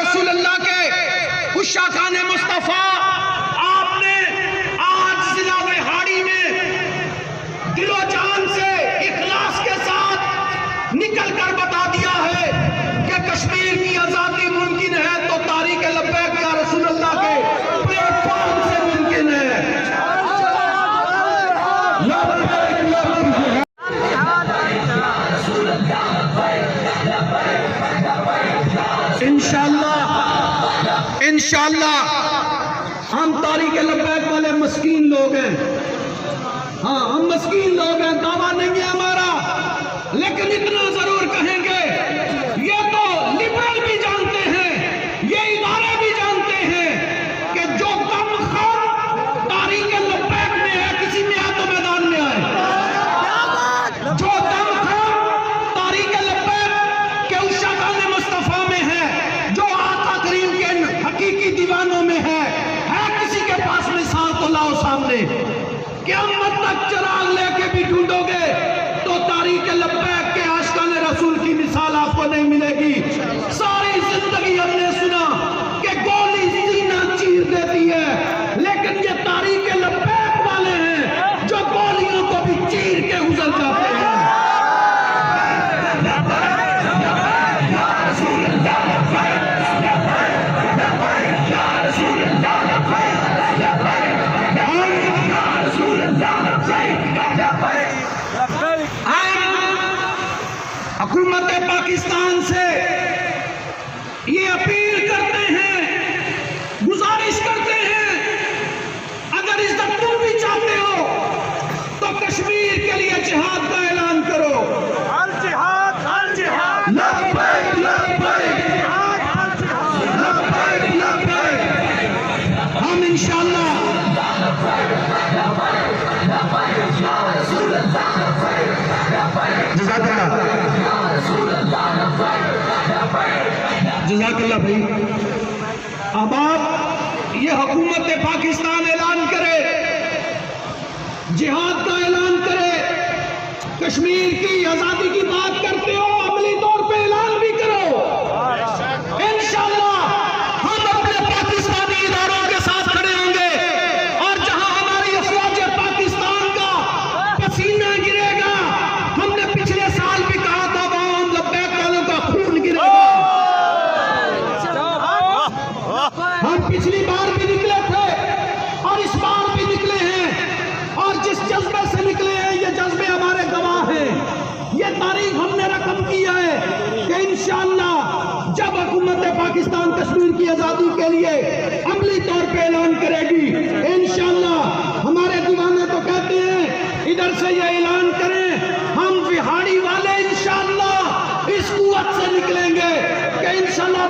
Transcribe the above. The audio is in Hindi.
रसूलुल्लाह के उस शाखान मुस्तफ़ा आपने आज जिला हाड़ी में दिलो जान से इखलास के साथ निकल कर बता दिया है कि कश्मीर की आजादी मुमकिन है तो तारीख लब्बैक या रसूलुल्लाह के प्लेटफॉर्म से मुमकिन है। इंशाअल्लाह हम तारीख लब्बैक वाले मस्कीन लोग हैं। हाँ, हम मस्कीन लोग हैं, दावा नहीं है हमारा, लेकिन इतना जरूर कहेंगे, ये तो लिबरल भी जानते हैं, ये इदारे भी जानते हैं कि जो दम ख़म तारीख लब्बैक में है, किसी में है तो मैदान में आए। जो दम ख़म तारीख लब्बैक के उस शाखान मुस्तफ़ा में है, जो आका करीम के हकीकी दीवानों में है किसी के पास मिसाल तो लाओ सामने। क़यामत तक चिराग लेके भी ढूंढोगे तो तारीख लब्बैक के आशिकान रसूल की मिसाल आपको नहीं मिलेगी। सारी जिंदगी हमने सुना कि गोली सीना चीर देती है, लेकिन ये तारीख लब्बैक वाले हैं जो गोलियों को भी चीर के गुजर जाते हैं। हुकूमत पाकिस्तान से ये अपील करते हैं, गुजारिश करते हैं, अगर इज्जत तुम भी चाहते हो तो कश्मीर के लिए जिहाद का ऐलान करो। अल जिहाद, अल जिहाद, लब्बैक लब्बैक, लब्बैक लब्बैक। हम इंशाअल्लाह जज़ाकल्लाह भाई। अब आप ये हुकूमत पाकिस्तान ऐलान करे, जिहाद का ऐलान करे, कश्मीर की आजादी की बात करते हो, अमली तौर पे ऐलान भी करो। इंशाअल्लाह हम अपने पाकिस्तानी इदारों के साथ खड़े होंगे और जहां हमारी अफवाज पाकिस्तान का पसीना गिरेगा, हमने पिछले साल भी कहा था वहां हम लब्बैक वालों का खून गिरेगा। हम पिछली बार भी निकले थे और इस बार भी निकले हैं, और जिस जज्बे से निकले हैं ये जज्बे हमारे गवाह हैं। ये तारीख हमने रकम किया है कि इंशाअल्लाह जब हुकूमत पाकिस्तान कश्मीर की आजादी के लिए अमली तौर पे ऐलान करेगी, इंशाअल्लाह हमारे दीवाने तो कहते हैं इधर से ये ऐलान करें, हम बिहाड़ी वाले इंशाअल्लाह इस कुव्वत से निकलेंगे कि इंशाअल्लाह